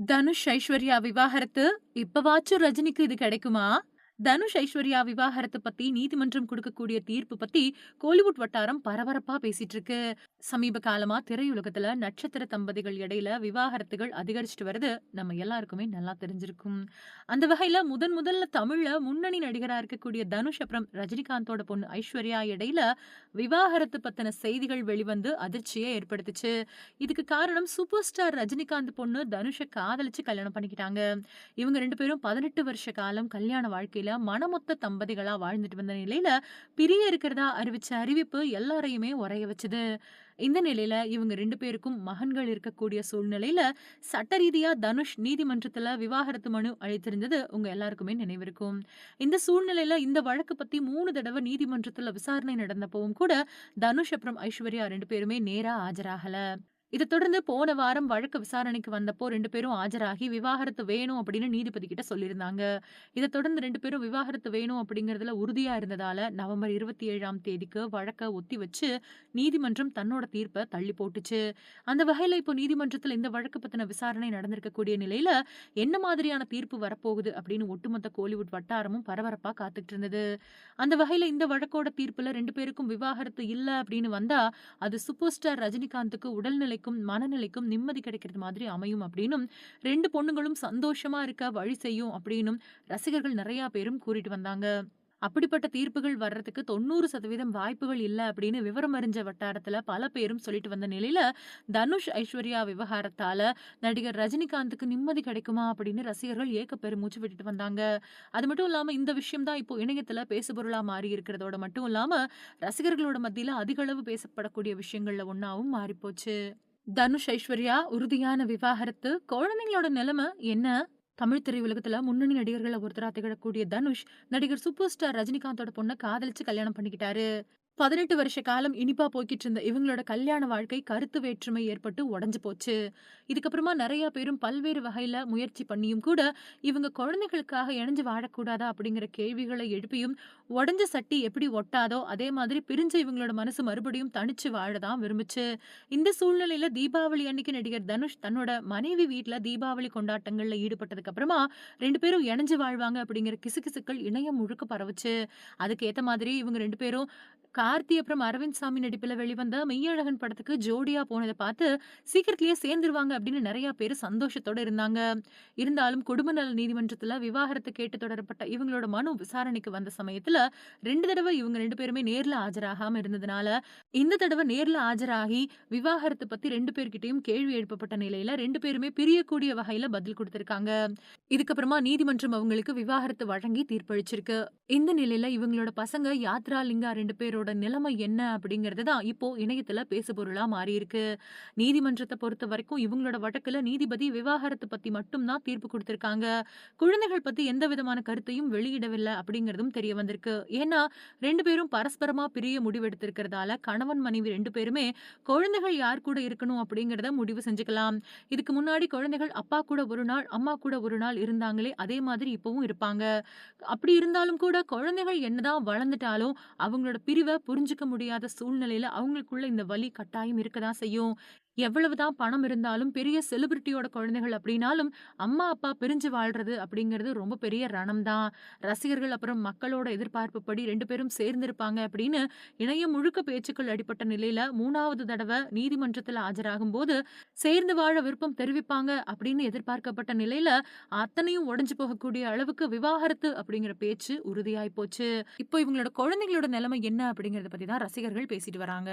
தனுஷ், ஐஸ்வர்யா விவாகரத்து இப்பவாச்சும் ரஜினிக்கு இது கிடைக்குமா? தனுஷ், ஐஸ்வர்யா விவாகரத்து பத்தி நீதிமன்றம் குடுக்கக்கூடிய தீர்ப்பு பத்தி கோலிவுட் வட்டாரம் பரபரப்பா பேசிட்டு இருக்கு. சமீப காலமா திரையுலகத்துல நட்சத்திர தம்பதிகள் இடையில விவாகரத்துகள் அதிகரிச்சுட்டு வருது நம்ம எல்லாருக்குமே நல்லா தெரிஞ்சிருக்கும். அந்த வகையில முதல்ல தமிழ்ல முன்னணி நடிகரா இருக்கக்கூடிய தனுஷ் அப்புறம் ரஜினிகாந்தோட பொண்ணு ஐஸ்வர்யா இடையில விவாகரத்து பத்தின செய்திகள் வெளிவந்து அதிர்ச்சியை ஏற்படுத்துச்சு. இதுக்கு காரணம் சூப்பர் ஸ்டார் ரஜினிகாந்த் பொண்ணு தனுஷ காதலிச்சு கல்யாணம் பண்ணிக்கிட்டாங்க. இவங்க 2 பேரும் 18 வருஷ காலம் கல்யாண வாழ்க்கையில மனமொத்த தம்பதிகளா வாழ்ந்துட்டு வந்த நிலையில, பிரிய இருக்கிறதா அறிவிச்ச அறிவிப்பு எல்லாரையுமே உறைய வச்சது. இந்த நிலையில இவங்க 2 பேருக்கும் மகன்கள் இருக்கக்கூடிய சூழ்நிலையில, சட்ட ரீதியா தனுஷ் நீதிமன்றத்துல விவாகரத்து மனு அளித்திருந்தது உங்க எல்லாருக்குமே நினைவிருக்கும். இந்த சூழ்நிலையில இந்த வழக்கு பத்தி 3 தடவ நீதிமன்றத்துல விசாரணை நடந்தப்பவும் கூட, தனுஷ் அப்புறம் ஐஸ்வர்யா 2 பேருமே நேரா ஆஜராகல. இத தொடர்ந்து போன வாரம் வழக்கு விசாரணைக்கு வந்தப்போ 2 பேரும் ஆஜராகி விவாகரத்து வேணும் அப்படின்னு நீதிபதி கிட்ட சொல்லியிருந்தாங்க. இத தொடர்ந்து 2 பேரும் விவாகரத்து வேணும் அப்படிங்கிறதுல உறுதியா இருந்ததால நவம்பர் 27ஆம் தேதிக்கு வழக்க ஒத்தி வச்சு நீதிமன்றம் தன்னோட தீர்ப்ப தள்ளி போட்டுச்சு. அந்த வகையில இப்போ நீதிமன்றத்துல இந்த வழக்கு பத்தின விசாரணை நடந்திருக்கக்கூடிய நிலையில என்ன மாதிரியான தீர்ப்பு வரப்போகுது அப்படின்னு ஒட்டுமொத்த கோலிவுட் வட்டாரமும் பரபரப்பா காத்துட்டு இருந்தது. அந்த வகையில இந்த வழக்கோட தீர்ப்புல 2 பேருக்கும் விவாகரத்து இல்ல அப்படின்னு வந்தா அது சூப்பர் ஸ்டார் ரஜினிகாந்துக்கு உடல்நிலைக்கும், மனநிலைக்கும் நிம்மதி கிடைக்கிறது மாதிரி அமையும் அப்படின்னும், 2 பொண்ணுங்களும் சந்தோஷமா இருக்க வழி செய்யும் அப்படின்னும் ரசிகர்கள் நெறைய பேரும் கூறிட்டு வந்தாங்க. அப்படிப்பட்ட தீர்ப்புகள் வர்றதுக்கு 90% வாய்ப்புகள் இல்ல அப்படின்னு விவரம் அறிஞ்ச வட்டாரத்துல பல பேரும் சொல்லிட்டு வந்த நிலையில, தனுஷ், ஐஸ்வர்யா விவகாரத்தால நடிகர் ரஜினிகாந்துக்கு நிம்மதி கிடைக்குமா அப்படின்னு ரசிகர்கள் ஏக்க பெருமூச்சு விட்டுட்டு வந்தாங்க. அது மட்டும் இல்லாம இந்த விஷயம் தான் இப்போ இணையத்துல பேசுபொருளா மாறி இருக்கிறதோட மட்டும் இல்லாம, ரசிகர்களோட மத்தியில அதிக அளவு பேசப்படக்கூடிய விஷயங்கள்ல ஒண்ணாவும் மாறிப்போச்சு. தனுஷ், ஐஸ்வர்யா உறுதியான விவாகரத்து. குழந்தைங்களோட நிலைமை என்ன? தமிழ் திரையுலகத்துல முன்னணி நடிகர்கள்ல ஒருத்தரா திகழக்கூடிய தனுஷ், நடிகர் சூப்பர் ஸ்டார் ரஜினிகாந்தோட பொண்ண காதலிச்சு கல்யாணம் பண்ணிக்கிட்டாரு. 18 வருஷ காலம் இனிப்பா போய்க்கிட்டு இருந்த இவங்களோட கல்யாண வாழ்க்கை கருத்து வேற்றுமை ஏற்பட்டு உடைஞ்சு போச்சு. இதுக்கப்புறமா நெறைய பேரும் பல்வேறு வகையில முயற்சி பண்ணியும் கூட, இவங்க குழந்தைகளுக்காக இணைஞ்சு வாழக்கூடாதா அப்படிங்கிற கேள்விகளை எழுப்பியும், உடைஞ்ச சட்டி எப்படி ஒட்டாதோ, அதே மாதிரி பிரிஞ்ச இவங்களோட மனசு மறுபடியும் தனிச்சு வாழ தான் விரும்புச்சு. இந்த சூழ்நிலையில தீபாவளி அன்னைக்கு நடிகர் தனுஷ் தன்னோட மனைவி வீட்ல தீபாவளி கொண்டாட்டங்கள்ல ஈடுபட்டதுக்கு அப்புறமா 2 பேரும் இணைஞ்சு வாழ்வாங்க அப்படிங்கிற கிசுகிசுக்கள் இணையம் முழுக்க பரவுச்சு. அதுக்கு ஏத்த மாதிரி இவங்க 2 பேரும் கார்த்தி அப்புறம் அரவிந்த் சாமி நடிப்புல வெளிவந்த மெய்யழகன் படத்துக்கு ஜோடியா போனத பார்த்து சீக்கிரத்திலேயே சேர்ந்துருவாங்க அப்படின்னு நெறைய பேரு சந்தோஷத்தோட இருந்தாங்க. இருந்தாலும் குடும்ப நல நீதிமன்றத்துல விவாகரத்து கேட்டு தொடரப்பட்ட இவங்களோட மனு விசாரணைக்கு வந்த சமயத்துல 2 தடவ இவங்க 2 பேருமே நேர்ல ஆஜராகாம இருந்ததுனால, இந்த தடவ நேர்ல ஆஜராகி விவாகரத்து பத்தி 2 பேர்கிட்டயும் கேள்வி எழுப்பப்பட்ட நிலையில 2 பேருமே பிரியக்கூடிய வகையில பதில் குடுத்திருக்காங்க. இதுக்கப்புறமா நீதிமன்றம் அவங்களுக்கு விவாகரத்து வழங்கி தீர்ப்பளிச்சிருக்கு. இந்த நிலையில இவங்களோட பசங்க யாத்ரா, லிங்கா 2 பேரோட நிலைமை என்ன அப்படிங்கிறது தான் இப்போ இணையத்துல பேசுபொருளா மாறியிருக்கு. நீதிமன்றத்த பொறுத்தவரைக்கும் இவங்களோட வழக்குல நீதிபதி விவாகரத்து பத்தி மட்டும் தான் தீர்ப்பு குடுத்திருக்காங்க. குழந்தைகள் பத்தி எந்த விதமான கருத்தையும் வெளியிடவில்ல அப்படிங்கிறதும் தெரிய வந்திருக்கு. ஏன்னா 2 பேரும் பரஸ்பரமா பிரிய முடிவெடுத்திருக்கிறதால கணவன், மனைவி 2 பேருமே குழந்தைகள் யார் கூட இருக்கணும் அப்படிங்கிறத முடிவு செஞ்சுக்கலாம். இதுக்கு முன்னாடி குழந்தைகள் அப்பா கூட ஒரு நாள், அம்மா கூட ஒரு நாள் இருந்தாங்களே அதே மாதிரி இப்பவும் இருப்பாங்க. அப்படி இருந்தாலும் கூட குழந்தைகள் என்னதான் வளர்ந்துட்டாலும், அவங்களோட பிரிவ புரிஞ்சுக்க முடியாத சூழ்நிலையில அவங்களுக்குள்ள இந்த வலி கட்டாயம் இருக்கதான் செய்யும். எவ்வளவுதான் பணம் இருந்தாலும், பெரிய செலிபிரிட்டியோட குழந்தைகள் அப்படின்னாலும், அம்மா, அப்பா பிரிஞ்சு வாழ்றது அப்படிங்கிறது ரொம்ப பெரிய ரணம் தான். ரசிகர்கள் அப்புறம் மக்களோட எதிர்பார்ப்புப்படி 2 பேரும் சேர்ந்திருப்பாங்க அப்படின்னு இணையம் முழுக்க பேச்சுக்கள் அடிபட்ட நிலையில 3வது தடவ நீதிமன்றத்துல ஆஜராகும்போது, சேர்ந்து வாழ விருப்பம் தெரிவிப்பாங்க அப்படின்னு எதிர்பார்க்கப்பட்ட நிலையில, அத்தனையும் உடைஞ்சு போகக்கூடிய அளவுக்கு விவாகரத்து அப்படிங்கிற பேச்சு உறுதியாயி போச்சு. இப்போ இவங்களோட குழந்தைகளோட நிலைமை என்ன அப்படிங்கிறத பத்தி தான் ரசிகர்கள் பேசிட்டு வராங்க.